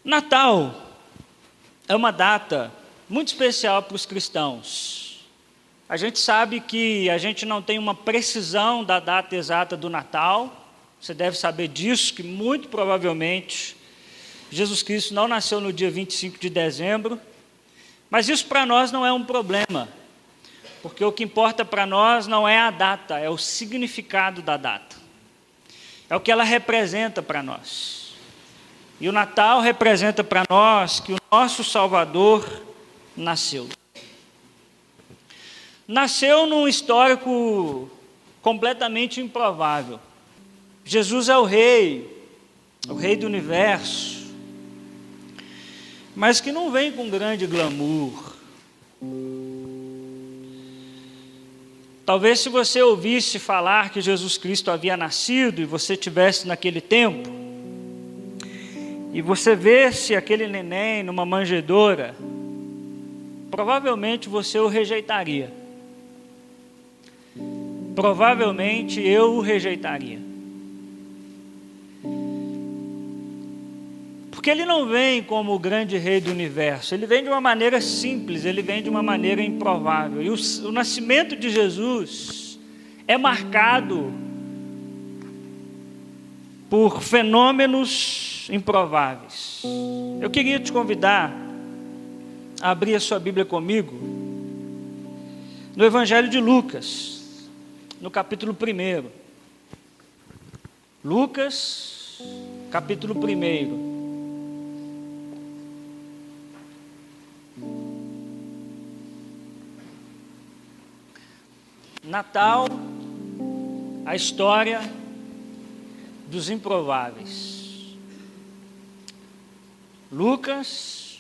Natal é uma data muito especial para os cristãos. A gente sabe que a gente não tem uma precisão da data exata do Natal. Você deve saber disso, que muito provavelmente Jesus Cristo não nasceu no dia 25 de dezembro. Mas isso para nós não é um problema, porque o que importa para nós não é a data, é o significado da data. É o que ela representa para nós. E o Natal representa para nós que o nosso Salvador nasceu. Nasceu num histórico completamente improvável. Jesus é o rei do universo, mas que não vem com grande glamour. Talvez se você ouvisse falar que Jesus Cristo havia nascido e você estivesse naquele tempo, e você visse aquele neném numa manjedoura, provavelmente você o rejeitaria. Provavelmente eu o rejeitaria. Porque ele não vem como o grande rei do universo, ele vem de uma maneira simples, ele vem de uma maneira improvável. E o nascimento de Jesus é marcado por fenômenos improváveis. Eu queria te convidar a abrir a sua Bíblia comigo no Evangelho de Lucas, no capítulo 1. Lucas, capítulo 1. Natal, a história dos improváveis. Lucas,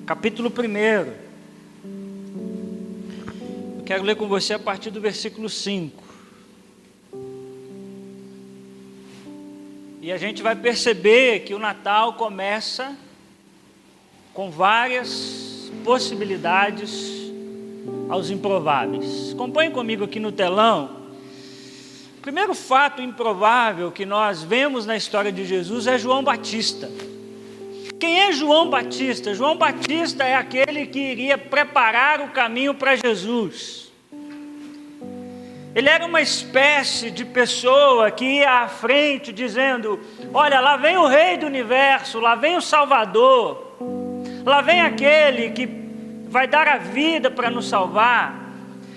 capítulo 1. Eu quero ler com você a partir do versículo 5. E a gente vai perceber que o Natal começa com várias possibilidades aos improváveis. Acompanhe comigo aqui no telão. O primeiro fato improvável que nós vemos na história de Jesus é João Batista. Quem é João Batista? João Batista é aquele que iria preparar o caminho para Jesus. Ele era uma espécie de pessoa que ia à frente dizendo: olha, lá vem o rei do universo, lá vem o Salvador, lá vem aquele que vai dar a vida para nos salvar.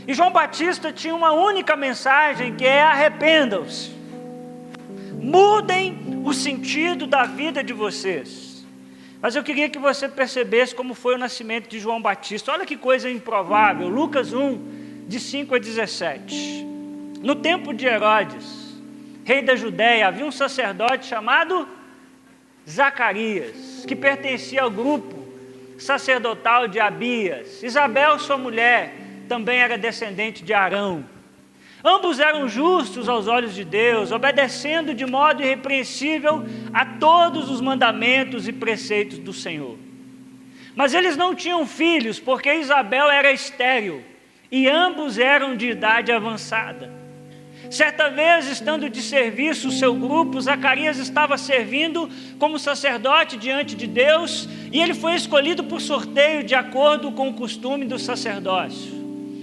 E João Batista tinha uma única mensagem, que é: arrependam-se, mudem o sentido da vida de vocês. Mas eu queria que você percebesse como foi o nascimento de João Batista. Olha que coisa improvável. Lucas 1, de 5 a 17. No tempo de Herodes, rei da Judéia, havia um sacerdote chamado Zacarias, que pertencia ao grupo sacerdotal de Abias. Isabel, sua mulher, também era descendente de Arão. Ambos eram justos aos olhos de Deus, obedecendo de modo irrepreensível a todos os mandamentos e preceitos do Senhor. Mas eles não tinham filhos, porque Isabel era estéril, e ambos eram de idade avançada. Certa vez, estando de serviço o seu grupo, Zacarias estava servindo como sacerdote diante de Deus, e ele foi escolhido por sorteio de acordo com o costume do sacerdócio,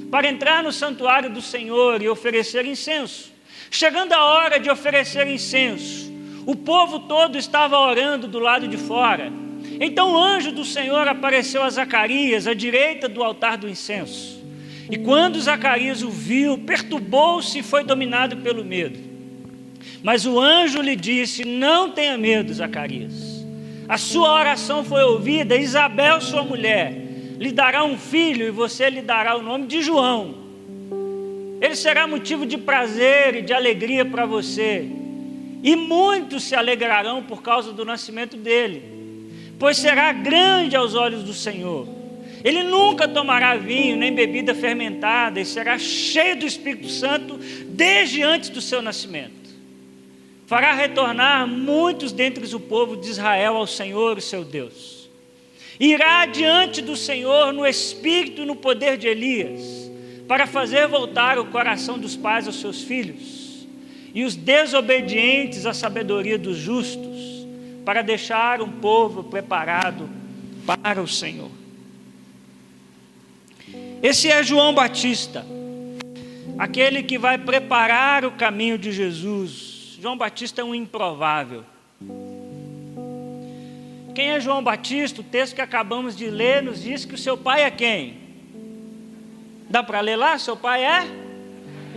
para entrar no santuário do Senhor e oferecer incenso. Chegando a hora de oferecer incenso, o povo todo estava orando do lado de fora. Então o anjo do Senhor apareceu a Zacarias, à direita do altar do incenso. E quando Zacarias o viu, perturbou-se e foi dominado pelo medo. Mas o anjo lhe disse: não tenha medo, Zacarias. A sua oração foi ouvida. Isabel, sua mulher, lhe dará um filho, e você lhe dará o nome de João. Ele será motivo de prazer e de alegria para você, e muitos se alegrarão por causa do nascimento dele, pois será grande aos olhos do Senhor. Ele nunca tomará vinho nem bebida fermentada, e será cheio do Espírito Santo desde antes do seu nascimento. Fará retornar muitos dentre o povo de Israel ao Senhor, o seu Deus. Irá diante do Senhor no espírito e no poder de Elias, para fazer voltar o coração dos pais aos seus filhos, e os desobedientes à sabedoria dos justos, para deixar um povo preparado para o Senhor. Esse é João Batista, aquele que vai preparar o caminho de Jesus. João Batista é um improvável. Quem é João Batista? O texto que acabamos de ler nos diz que o seu pai é quem? Dá para ler lá? Seu pai é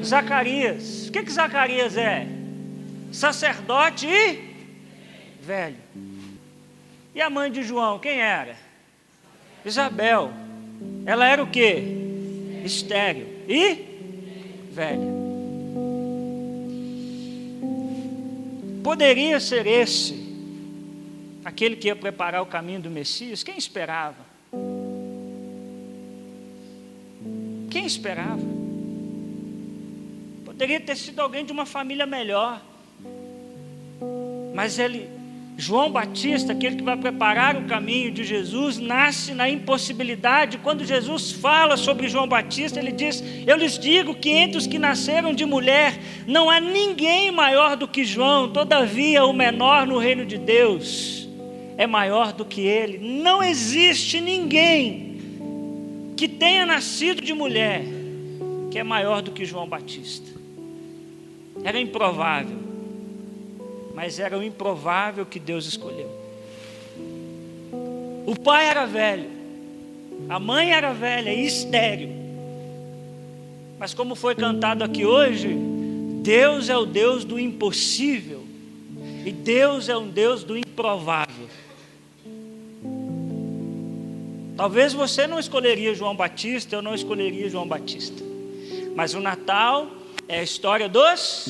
Zacarias. O que Zacarias é? Sacerdote e velho. E a mãe de João, quem era? Isabel. Ela era o quê? Estéril e velha. Poderia ser esse aquele que ia preparar o caminho do Messias? Quem esperava? Quem esperava? Poderia ter sido alguém de uma família melhor. Mas João Batista, aquele que vai preparar o caminho de Jesus, nasce na impossibilidade. Quando Jesus fala sobre João Batista, ele diz: eu lhes digo que entre os que nasceram de mulher, não há ninguém maior do que João. Todavia o menor no reino de Deus é maior do que ele. Não existe ninguém que tenha nascido de mulher que é maior do que João Batista. Era improvável, mas era o improvável que Deus escolheu. O pai era velho, a mãe era velha e estéril, mas como foi cantado aqui hoje, Deus é o Deus do impossível e Deus é um Deus do improvável. Talvez você não escolheria João Batista, eu não escolheria João Batista, mas o Natal é a história dos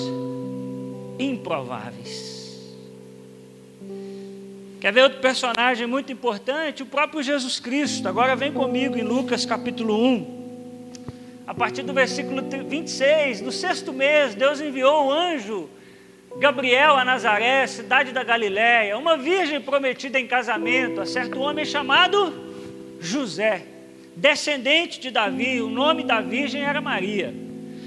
improváveis. Quer ver outro personagem muito importante? O próprio Jesus Cristo. Agora vem comigo em Lucas capítulo 1, a partir do versículo 26. No 6º mês, Deus enviou um anjo Gabriel a Nazaré, cidade da Galiléia, uma virgem prometida em casamento a certo homem chamado José, descendente de Davi. O nome da virgem era Maria.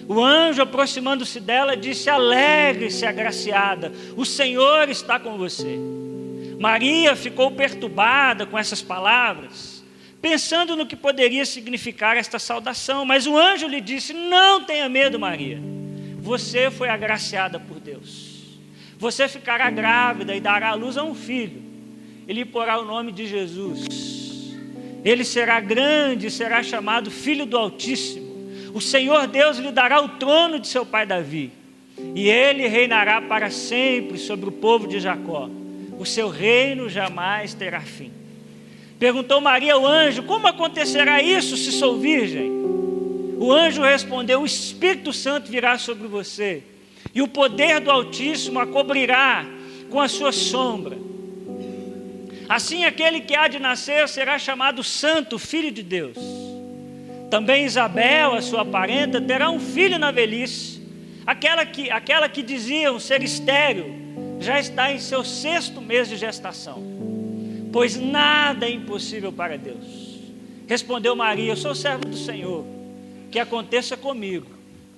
O anjo, aproximando-se dela, disse: alegre-se, agraciada, o Senhor está com você. Maria ficou perturbada com essas palavras, pensando no que poderia significar esta saudação. Mas o anjo lhe disse: não tenha medo, Maria, você foi agraciada por Deus. Você ficará grávida e dará à luz a um filho. Ele porá o nome de Jesus. Ele será grande e será chamado Filho do Altíssimo. O Senhor Deus lhe dará o trono de seu pai Davi, e ele reinará para sempre sobre o povo de Jacó. O seu reino jamais terá fim. Perguntou Maria ao anjo: como acontecerá isso se sou virgem? O anjo respondeu: o Espírito Santo virá sobre você, e o poder do Altíssimo a cobrirá com a sua sombra. Assim aquele que há de nascer será chamado Santo, Filho de Deus. Também Isabel, a sua parenta, terá um filho na velhice. Aquela que diziam ser estéril, já está em seu 6º mês de gestação, pois nada é impossível para Deus. Respondeu Maria: eu sou servo do Senhor, que aconteça comigo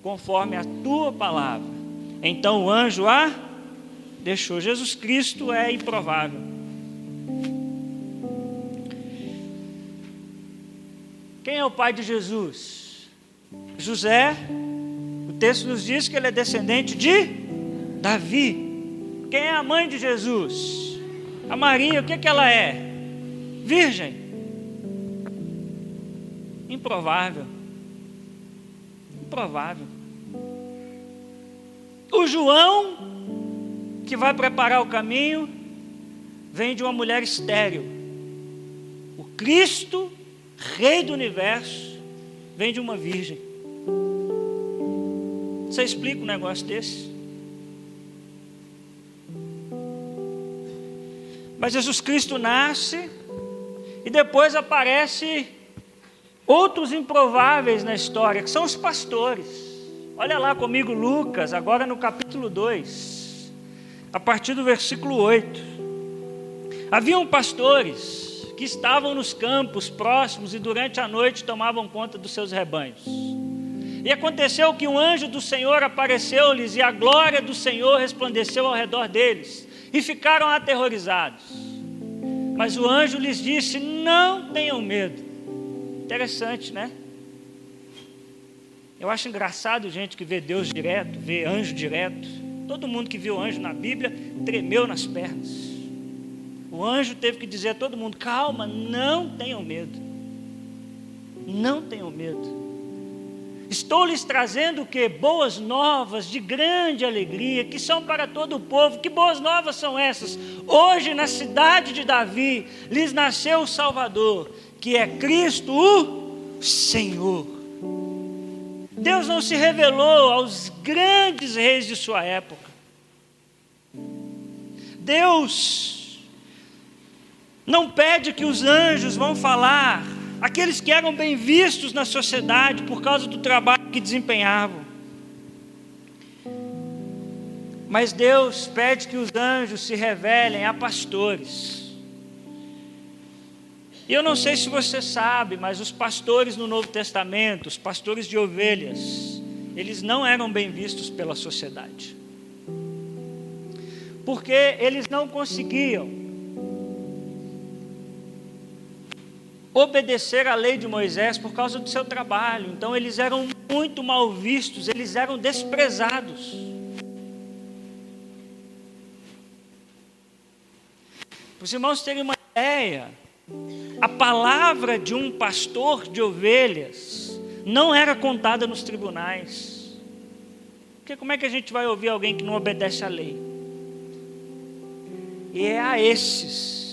conforme a tua palavra. Então o anjo a deixou. Jesus Cristo é improvável. Quem é o pai de Jesus? José. O texto nos diz que ele é descendente de Davi. Quem é a mãe de Jesus? A Maria. O que ela é? Virgem. Improvável. Improvável. O João, que vai preparar o caminho, vem de uma mulher estéril. O Cristo, Rei do universo, vem de uma virgem. Você explica um negócio desse? Mas Jesus Cristo nasce e depois aparece outros improváveis na história, que são os pastores. Olha lá comigo Lucas, agora no capítulo 2, a partir do versículo 8. Haviam pastores que estavam nos campos próximos e durante a noite tomavam conta dos seus rebanhos. E aconteceu que um anjo do Senhor apareceu-lhes e a glória do Senhor resplandeceu ao redor deles, e ficaram aterrorizados. Mas o anjo lhes disse: não tenham medo. Interessante, né? Eu acho engraçado gente que vê Deus direto, vê anjo direto. Todo mundo que viu anjo na Bíblia tremeu nas pernas. O anjo teve que dizer a todo mundo: calma, não tenham medo. Não tenham medo. Estou lhes trazendo o quê? Boas novas de grande alegria, que são para todo o povo. Que boas novas são essas? Hoje na cidade de Davi lhes nasceu o Salvador, que é Cristo o Senhor. Deus não se revelou aos grandes reis de sua época. Deus não pede que os anjos vão falar aqueles que eram bem vistos na sociedade por causa do trabalho que desempenhavam. Mas Deus pede que os anjos se revelem a pastores. E eu não sei se você sabe, mas os pastores no Novo Testamento, os pastores de ovelhas, eles não eram bem vistos pela sociedade. Porque eles não conseguiam obedecer à lei de Moisés por causa do seu trabalho. Então eles eram muito mal vistos, eles eram desprezados. Para os irmãos terem uma ideia, a palavra de um pastor de ovelhas não era contada nos tribunais. Porque como é que a gente vai ouvir alguém que não obedece à lei? E é a esses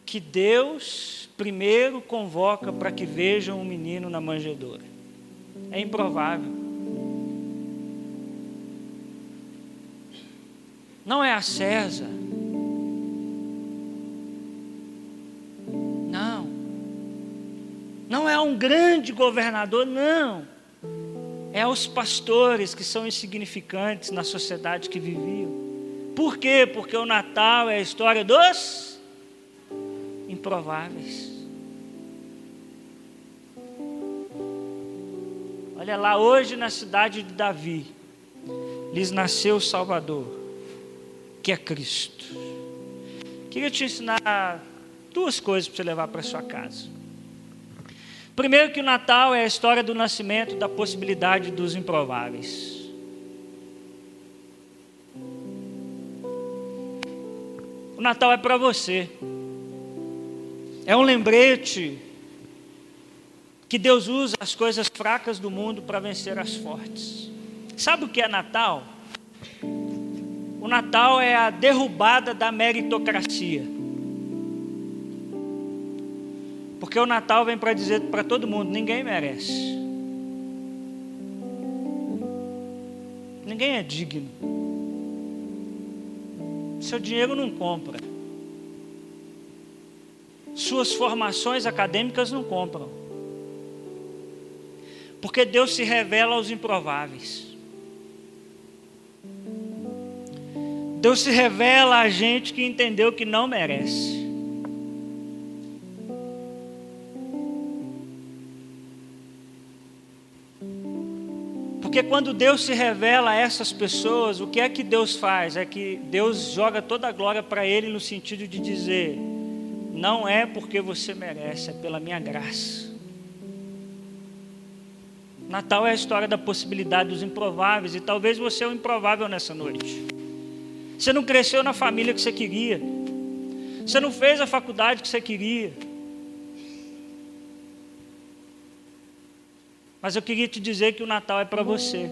que Deus primeiro convoca para que vejam um menino na manjedoura. É improvável. Não é a César. Não. Não é um grande governador, não. É aos pastores que são insignificantes na sociedade que viviam. Por quê? Porque o Natal é a história dos improváveis. Olha lá, hoje na cidade de Davi lhes nasceu o Salvador, que é Cristo. Queria te ensinar duas coisas para você levar para sua casa. Primeiro, que o Natal é a história do nascimento da possibilidade dos improváveis. O Natal é para você. É um lembrete que Deus usa as coisas fracas do mundo para vencer as fortes. Sabe o que é Natal? O Natal é a derrubada da meritocracia. Porque o Natal vem para dizer para todo mundo: ninguém merece. Ninguém é digno. Seu dinheiro não compra. Suas formações acadêmicas não compram. Porque Deus se revela aos improváveis. Deus se revela a gente que entendeu que não merece. Porque quando Deus se revela a essas pessoas, o que é que Deus faz? É que Deus joga toda a glória para Ele no sentido de dizer: não é porque você merece, é pela minha graça. Natal é a história da possibilidade dos improváveis, e talvez você é um improvável nessa noite. Você não cresceu na família que você queria. Você não fez a faculdade que você queria. Mas eu queria te dizer que o Natal é para você.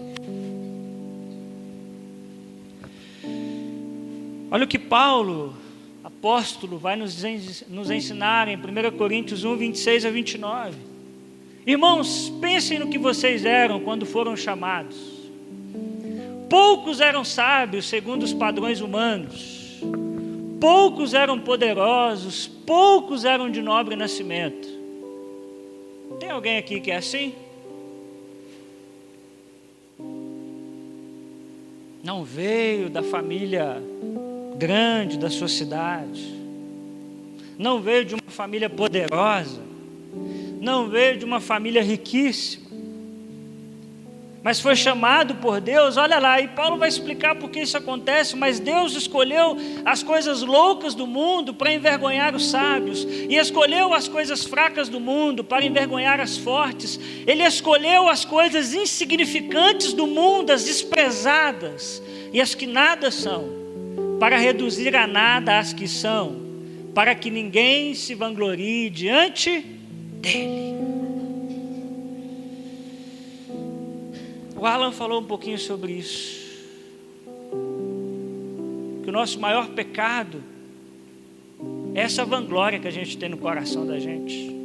Olha o que Paulo, apóstolo, vai nos ensinar em 1 Coríntios 1, 26 a 29. Irmãos, pensem no que vocês eram quando foram chamados. Poucos eram sábios segundo os padrões humanos. Poucos eram poderosos. Poucos eram de nobre nascimento. Tem alguém aqui que é assim? Não veio da família grande da sua cidade. Não veio de uma família poderosa. Não veio de uma família riquíssima. mas foi chamado por Deus. Olha lá, e Paulo vai explicar por que isso acontece, mas Deus escolheu as coisas loucas do mundo para envergonhar os sábios, e escolheu as coisas fracas do mundo para envergonhar as fortes. Ele escolheu as coisas insignificantes do mundo, as desprezadas, e as que nada são, para reduzir a nada as que são, para que ninguém se vanglorie diante dele. O Alan falou um pouquinho sobre isso, que o nosso maior pecado é essa vanglória que a gente tem no coração da gente,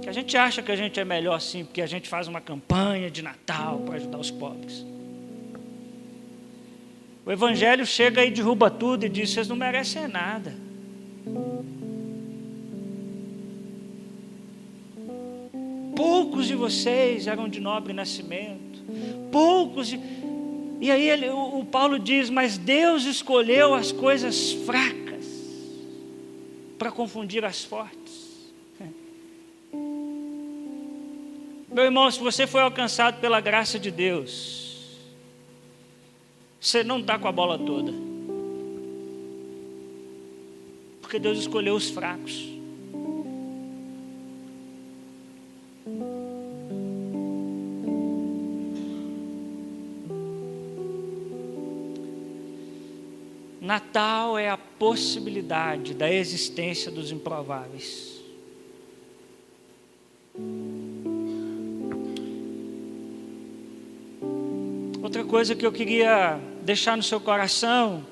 que a gente acha que a gente é melhor assim, porque a gente faz uma campanha de Natal para ajudar os pobres. O Evangelho chega e derruba tudo e diz: vocês não merecem nada. Poucos de vocês eram de nobre nascimento, E aí o Paulo diz: mas Deus escolheu as coisas fracas para confundir as fortes. Meu irmão, se você foi alcançado pela graça de Deus, você não está com a bola toda, porque Deus escolheu os fracos. Natal é a possibilidade da existência dos improváveis. Outra coisa que eu queria deixar no seu coração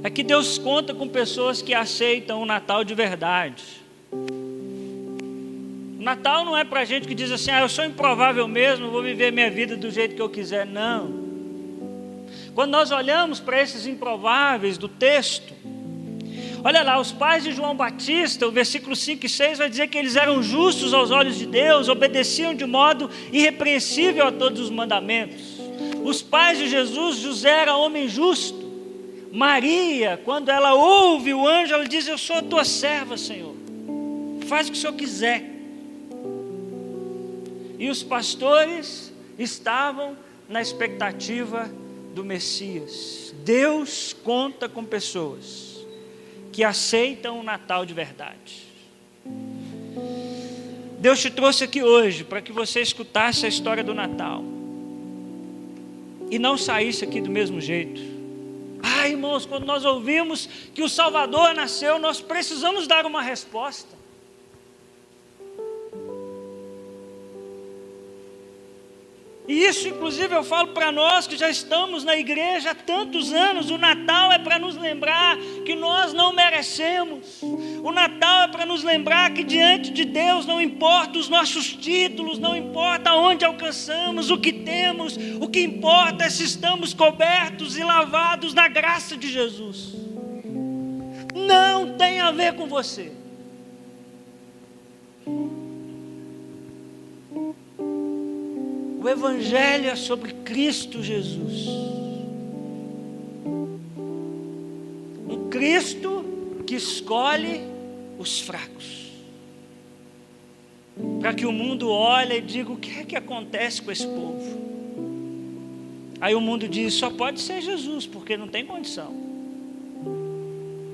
é que Deus conta com pessoas que aceitam o Natal de verdade. O Natal não é para gente que diz assim: eu sou improvável mesmo, vou viver minha vida do jeito que eu quiser. Não. Quando nós olhamos para esses improváveis do texto, olha lá, os pais de João Batista, o versículo 5 e 6 vai dizer que eles eram justos aos olhos de Deus, obedeciam de modo irrepreensível a todos os mandamentos. Os pais de Jesus, José era homem justo. Maria, quando ela ouve o anjo, ela diz: eu sou a tua serva, Senhor, faz o que o Senhor quiser. E os pastores estavam na expectativa do Messias. Deus conta com pessoas que aceitam o Natal de verdade. Deus te trouxe aqui hoje para que você escutasse a história do Natal e não saísse aqui do mesmo jeito. Irmãos, quando nós ouvimos que o Salvador nasceu, nós precisamos dar uma resposta. E isso, inclusive, eu falo para nós que já estamos na igreja há tantos anos. O Natal é para nos lembrar que nós não merecemos. O Natal é para nos lembrar que diante de Deus não importa os nossos títulos, não importa onde alcançamos, o que temos. O que importa é se estamos cobertos e lavados na graça de Jesus. Não tem a ver com você. O Evangelho é sobre Cristo Jesus. Um Cristo que escolhe os fracos, para que o mundo olhe e diga: o que é que acontece com esse povo? Aí o mundo diz: só pode ser Jesus, porque não tem condição.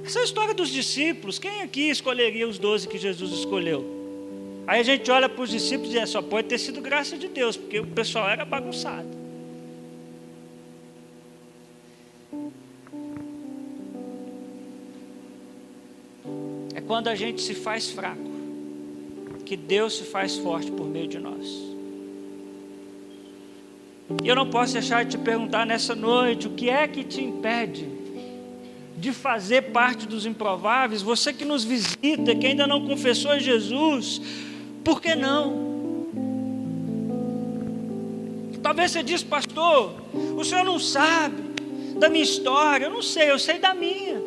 Essa é a história dos discípulos. Quem aqui escolheria os 12 que Jesus escolheu? Aí a gente olha para os discípulos e diz: só pode ter sido graça de Deus, porque o pessoal era bagunçado. É quando a gente se faz fraco que Deus se faz forte por meio de nós. E eu não posso deixar de te perguntar nessa noite: o que é que te impede de fazer parte dos improváveis? Você que nos visita, que ainda não confessou Jesus, por que não? Talvez você diz: pastor, o senhor não sabe da minha história. Eu não sei, eu sei da minha.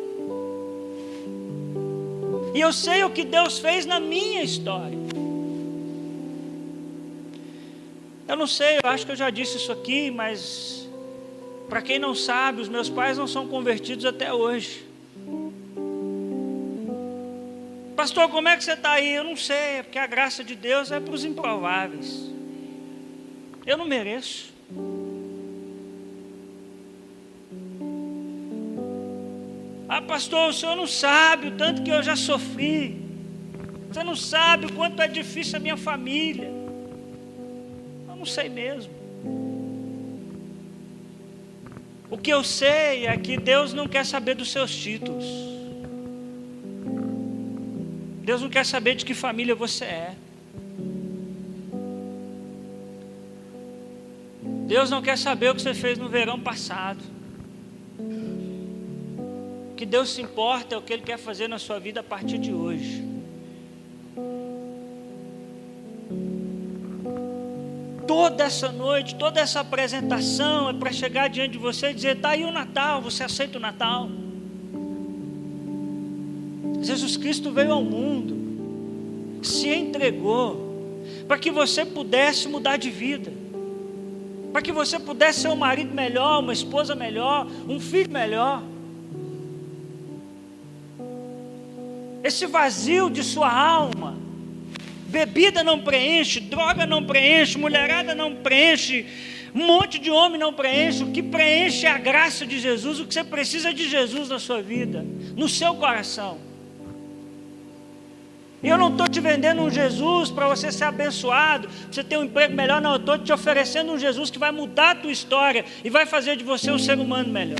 E eu sei o que Deus fez na minha história. Eu não sei, eu acho que eu já disse isso aqui, mas para quem não sabe, os meus pais não são convertidos até hoje. Pastor, como é que você está aí? Eu não sei, é porque a graça de Deus é para os improváveis. Eu não mereço. Ah, pastor, o senhor não sabe o tanto que eu já sofri. Você não sabe o quanto é difícil a minha família. Eu não sei mesmo. O que eu sei é que Deus não quer saber dos seus títulos. Deus não quer saber de que família você é. Deus não quer saber o que você fez no verão passado. O que Deus se importa é o que Ele quer fazer na sua vida a partir de hoje. Toda essa noite, toda essa apresentação é para chegar diante de você e dizer: está aí o Natal, você aceita o Natal? Jesus Cristo veio ao mundo, se entregou, para que você pudesse mudar de vida, para que você pudesse ser um marido melhor, uma esposa melhor, um filho melhor. Esse vazio de sua alma, bebida não preenche, droga não preenche, mulherada não preenche, um monte de homem não preenche. O que preenche é a graça de Jesus. O que você precisa é de Jesus na sua vida, no seu coração. E eu não estou te vendendo um Jesus para você ser abençoado, para você ter um emprego melhor. Não, eu estou te oferecendo um Jesus que vai mudar a tua história e vai fazer de você um ser humano melhor.